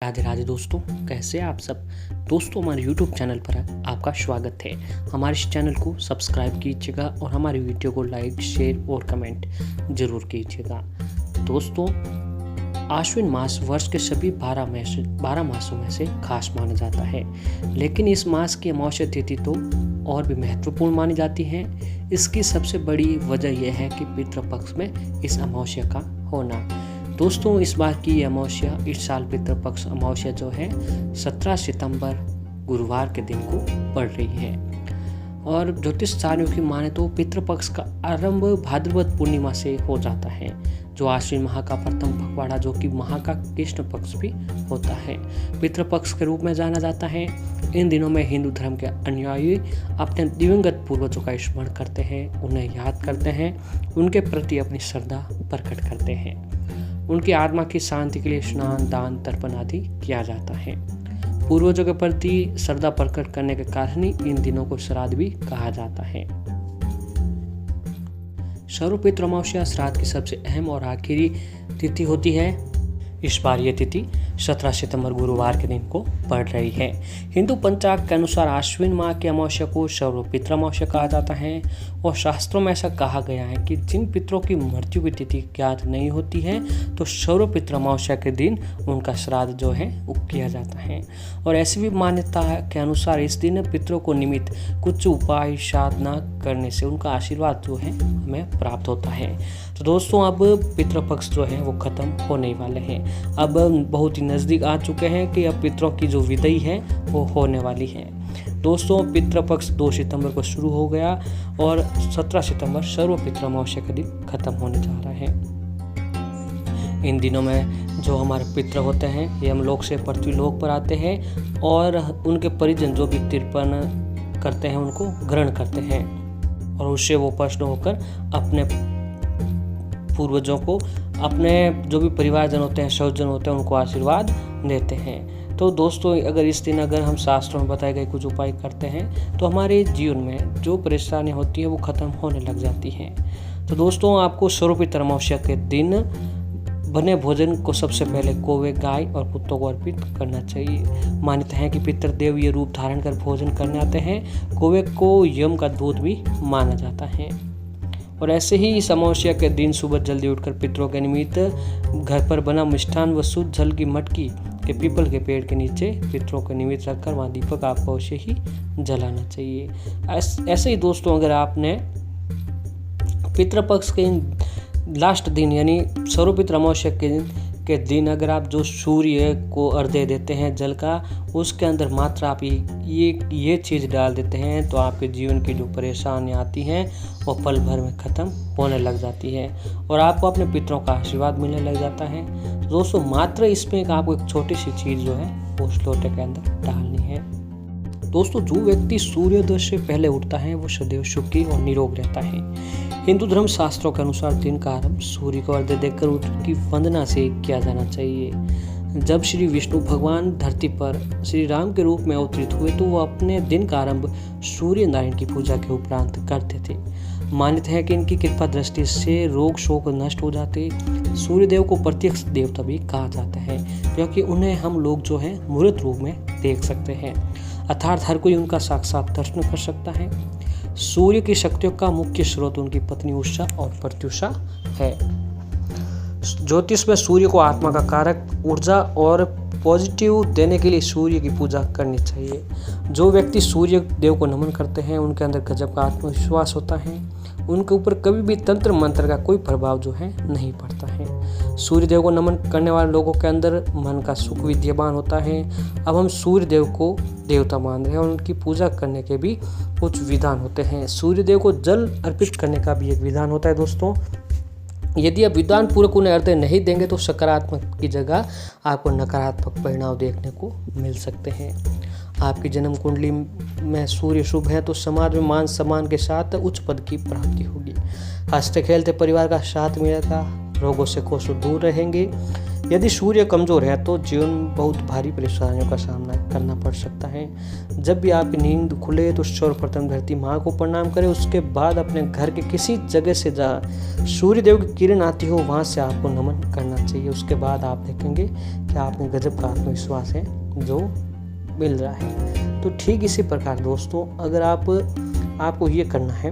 राधे राधे दोस्तों, कैसे आप सब दोस्तों। हमारे YouTube चैनल पर आपका स्वागत है। हमारे इस चैनल को सब्सक्राइब कीजिएगा और हमारी वीडियो को लाइक, शेयर और कमेंट जरूर कीजिएगा। दोस्तों, आश्विन मास वर्ष के सभी 12 मासों में से खास माना जाता है, लेकिन इस मास की अमावस्या तिथि तो और भी महत्वपूर्ण मानी जाती है। इसकी सबसे बड़ी वजह यह है कि पितृपक्ष में इस अमावस्या का होना। दोस्तों, इस बार की अमावस्या, इस साल पितृपक्ष अमावस्या जो है 17 सितंबर गुरुवार के दिन को पड़ रही है। और ज्योतिषचार्यों की माने तो पितृपक्ष का आरंभ भाद्रपद पूर्णिमा से हो जाता है, जो आश्विन माह का प्रथम पखवाड़ा, जो कि माह का कृष्ण पक्ष भी होता है, पितृपक्ष के रूप में जाना जाता है। इन दिनों में हिंदू धर्म के अनुयायी अपने दिवंगत पूर्वजों का स्मरण करते हैं, उन्हें याद करते हैं, उनके प्रति अपनी श्रद्धा प्रकट करते हैं। उनकी आत्मा की शांति के लिए स्नान, दान, तर्पण आदि किया जाता है। पूर्वजों के प्रति श्रद्धा प्रकट करने के कारण ही इन दिनों को श्राद्ध भी कहा जाता है। सर्वपितृ अमावस्या श्राद्ध की सबसे अहम और आखिरी तिथि होती है। इस बार यह तिथि 17 सितंबर गुरुवार के दिन को पड़ रही है। हिंदू पंचांग के अनुसार आश्विन माह की अमावस्या को सर्वपितृ अमावस्या कहा जाता है और शास्त्रों में ऐसा कहा गया है कि जिन पितरों की मृत्यु की तिथि ज्ञात नहीं होती है तो सर्वपितृ अमावस्या के दिन उनका श्राद्ध जो है वो किया जाता है। और ऐसी भी मान्यता के अनुसार इस दिन पितरों को निमित्त कुछ उपाय साधना करने से उनका आशीर्वाद जो है हमें प्राप्त होता है। तो दोस्तों, अब पितृपक्ष जो है वो खत्म होने वाले हैं। अब बहुत ही नज़दीक आ चुके हैं कि अब पितरों की जो विदाई है वो होने वाली है। दोस्तों, पितृपक्ष 2 सितंबर को शुरू हो गया और 17 सितंबर सर्वपितृ अमावस्या का दिन खत्म होने जा रहा है। इन दिनों में जो हमारे पितृ होते हैं ये हम लोक से पृथ्वीलोक पर आते हैं और उनके परिजन जो भी तर्पण करते हैं उनको ग्रहण करते हैं और उससे वो प्रसन्न होकर अपने पूर्वजों को, अपने जो भी परिवारजन होते हैं, स्वजन होते हैं, उनको आशीर्वाद देते हैं। तो दोस्तों, अगर इस दिन अगर हम शास्त्रों में बताए गए कुछ उपाय करते हैं तो हमारे जीवन में जो परेशानियां होती है वो खत्म होने लग जाती हैं। तो दोस्तों, आपको सर्वपितृ अमावस्या के दिन बने भोजन को सबसे पहले कौवे, गाय और कुत्तों को अर्पित करना चाहिए। मान्यता है कि पितृदेव ये रूप धारण कर भोजन करने आते हैं। कौवे को यम का दूत भी माना जाता है। और ऐसे ही इस अमावस्या के दिन सुबह जल्दी उठकर पितरों के निमित्त घर पर बना मिष्ठान व शुद्ध जल की मटकी के पीपल के पेड़ के नीचे पितरों के निमित्त रखकर वहाँ दीपक आपको अवश्य ही जलाना चाहिए। ऐसे ही दोस्तों, अगर आपने पितृपक्ष के लास्ट दिन यानी सर्वपितृ अमावस्या के दिन अगर आप जो सूर्य को अर्घ्य देते हैं जल का, उसके अंदर मात्रा आप ये चीज़ डाल देते हैं तो आपके जीवन की जो परेशानियाँ आती हैं वो पल भर में ख़त्म होने लग जाती है और आपको अपने पितरों का आशीर्वाद मिलने लग जाता है। तो दोस्तों, मात्र इसमें आपको एक छोटी सी चीज़ जो है वो उस लोटे के अंदर डालनी है। दोस्तों, जो व्यक्ति सूर्योदय से पहले उठता है वो सदैव सुखी और निरोग रहता है। हिंदू धर्म शास्त्रों के अनुसार दिन का आरंभ सूर्य को अर्घ्य देकर उनकी वंदना से किया जाना चाहिए। जब श्री विष्णु भगवान धरती पर श्री राम के रूप में अवतरित हुए तो वो अपने दिन का आरंभ सूर्य नारायण की पूजा के उपरांत करते थे। मान्यता है कि इनकी कृपा दृष्टि से रोग शोक नष्ट हो जाते। सूर्यदेव को प्रत्यक्ष देवता भी कहा जाता है क्योंकि उन्हें हम लोग जो है मूर्त रूप में देख सकते हैं, अर्थात हर कोई उनका साक्षात दर्शन कर सकता है। सूर्य की शक्तियों का मुख्य स्रोत उनकी पत्नी उषा और प्रत्युषा है। ज्योतिष में सूर्य को आत्मा का कारक, ऊर्जा और पॉजिटिव देने के लिए सूर्य की पूजा करनी चाहिए। जो व्यक्ति सूर्य देव को नमन करते हैं उनके अंदर गजब का आत्मविश्वास होता है। उनके ऊपर कभी भी तंत्र मंत्र का कोई प्रभाव जो है नहीं पड़ता है। सूर्य देव को नमन करने वाले लोगों के अंदर मन का सुख विद्यमान होता है। अब हम सूर्य देव को देवता मान रहे हैं और उनकी पूजा करने के भी कुछ विधान होते हैं। सूर्य देव को जल अर्पित करने का भी एक विधान होता है। दोस्तों, यदि आप विद्वान पूर्वक उन्हें अर्घ्य नहीं देंगे तो सकारात्मक की जगह आपको नकारात्मक परिणाम देखने को मिल सकते हैं। आपकी जन्म कुंडली में सूर्य शुभ है तो समाज में मान सम्मान के साथ उच्च पद की प्राप्ति होगी। हंसते खेलते परिवार का साथ मिलेगा, रोगों से कोसों दूर रहेंगे। यदि सूर्य कमज़ोर है तो जीवन में बहुत भारी परेशानियों का सामना करना पड़ सकता है। जब भी आपकी नींद खुले तो सर्वप्रथम धरती माँ को प्रणाम करें, उसके बाद अपने घर के किसी जगह से जहाँ सूर्यदेव की किरण आती हो वहाँ से आपको नमन करना चाहिए। उसके बाद आप देखेंगे कि आप में गजब का आत्मविश्वास है जो मिल रहा है। तो ठीक इसी प्रकार दोस्तों, अगर आपको ये करना है,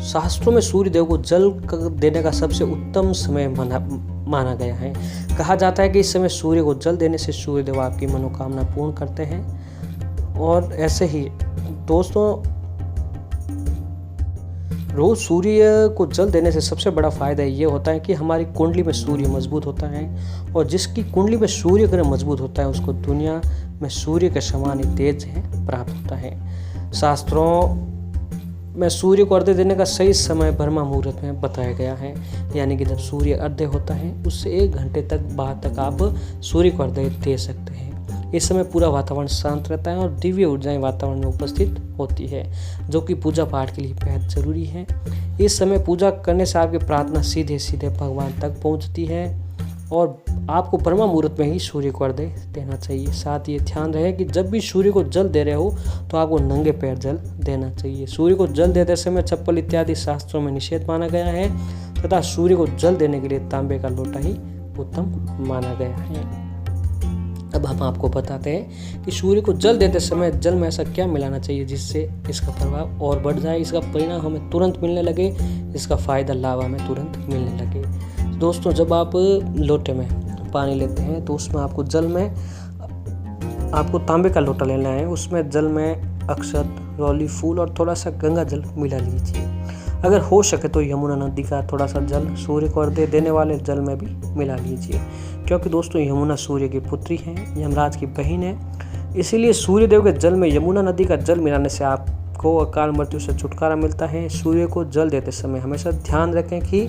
शास्त्रों में सूर्यदेव को जल देने का सबसे उत्तम समय माना गया है। कहा जाता है कि इस समय सूर्य को जल देने से सूर्यदेव आपकी मनोकामना पूर्ण करते हैं। और ऐसे ही दोस्तों, रोज सूर्य को जल देने से सबसे बड़ा फायदा ये होता है कि हमारी कुंडली में सूर्य मजबूत होता है, और जिसकी कुंडली में सूर्य ग्रह मजबूत होता है उसको दुनिया में सूर्य के समान ही तेज है प्राप्त होता है। शास्त्रों में सूर्य को अर्घ्य देने का सही समय ब्रह्म मुहूर्त में बताया गया है, यानी कि जब सूर्य अर्घ्य होता है उससे 1 घंटे तक बाद तक आप सूर्य को अर्घ्य दे सकते हैं। इस समय पूरा वातावरण शांत रहता है और दिव्य ऊर्जाएं वातावरण में उपस्थित होती है, जो कि पूजा पाठ के लिए बेहद जरूरी है। इस समय पूजा करने से आपकी प्रार्थना सीधे सीधे भगवान तक पहुंचती है, और आपको ब्रह्म मुहूर्त में ही सूर्य को अर्घ्य देना चाहिए। साथ ही ध्यान रहे कि जब भी सूर्य को जल दे रहे हो तो आपको नंगे पैर जल देना चाहिए। सूर्य को जल देते समय चप्पल इत्यादि शास्त्रों में निषेध माना गया है, तथा सूर्य को जल देने के लिए तांबे का लोटा ही उत्तम माना गया है। अब हम आपको बताते हैं कि सूर्य को जल देते समय जल में ऐसा क्या मिलाना चाहिए जिससे इसका प्रभाव और बढ़ जाए, इसका परिणाम हमें तुरंत मिलने लगे, इसका फायदा लाभ हमें तुरंत मिलने लगे। दोस्तों, जब आप लोटे में पानी लेते हैं तो उसमें आपको जल में आपको तांबे का लोटा लेना है। उसमें जल में अक्षत, रोली फूल और थोड़ा सा गंगा जल मिला लीजिए। अगर हो सके तो यमुना नदी का थोड़ा सा जल सूर्य को अर्घ्य देने वाले जल में भी मिला लीजिए, क्योंकि दोस्तों यमुना सूर्य की पुत्री है, यमराज की बहन है। इसीलिए सूर्यदेव के जल में यमुना नदी का जल मिलाने से आपको अकाल मृत्यु से छुटकारा मिलता है। सूर्य को जल देते समय हमेशा ध्यान रखें कि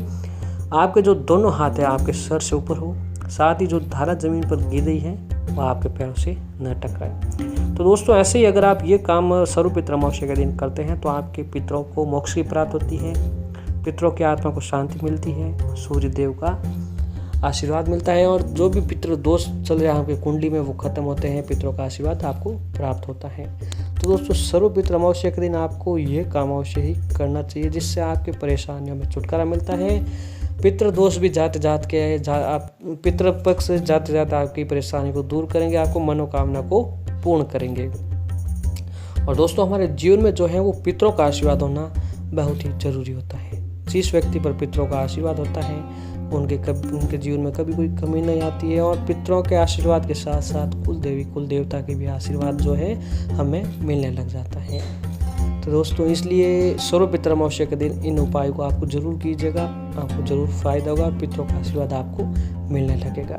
आपके जो दोनों हाथ हैं आपके सर से ऊपर हो, साथ ही जो धारा जमीन पर गिर रही है वह आपके पैरों से न टकराए। तो दोस्तों, ऐसे ही अगर आप ये काम सर्वपितृ अमावस्या के दिन करते हैं तो आपके पितरों को मोक्ष की प्राप्त होती है, पितरों की आत्मा को शांति मिलती है, सूर्य देव का आशीर्वाद मिलता है, और जो भी पितृ दोष चल रहे हैं आपकी कुंडली में वो खत्म होते हैं, पितरों का आशीर्वाद आपको प्राप्त होता है। तो दोस्तों, सर्वपितृ अमावस्या के दिन आपको ये काम अवश्य ही करना चाहिए, जिससे आपके परेशानियों में छुटकारा मिलता है। पितृ दोष भी पितृ पक्ष से जाते जाते आपकी परेशानी को दूर करेंगे, आपको मनोकामना को पूर्ण करेंगे। और दोस्तों, हमारे जीवन में जो है वो पितरों का आशीर्वाद होना बहुत ही जरूरी होता है। जिस व्यक्ति पर पितरों का आशीर्वाद होता है उनके जीवन में कभी कोई कमी नहीं आती है, और पितरों के आशीर्वाद के साथ साथ कुल देवता के भी आशीर्वाद जो है हमें मिलने लग जाता है। तो दोस्तों, इसलिए सर्वपितृ अमावस्या के दिन इन उपायों को आपको जरूर कीजिएगा, आपको जरूर फायदा होगा और पितरों का आशीर्वाद आपको मिलने लगेगा।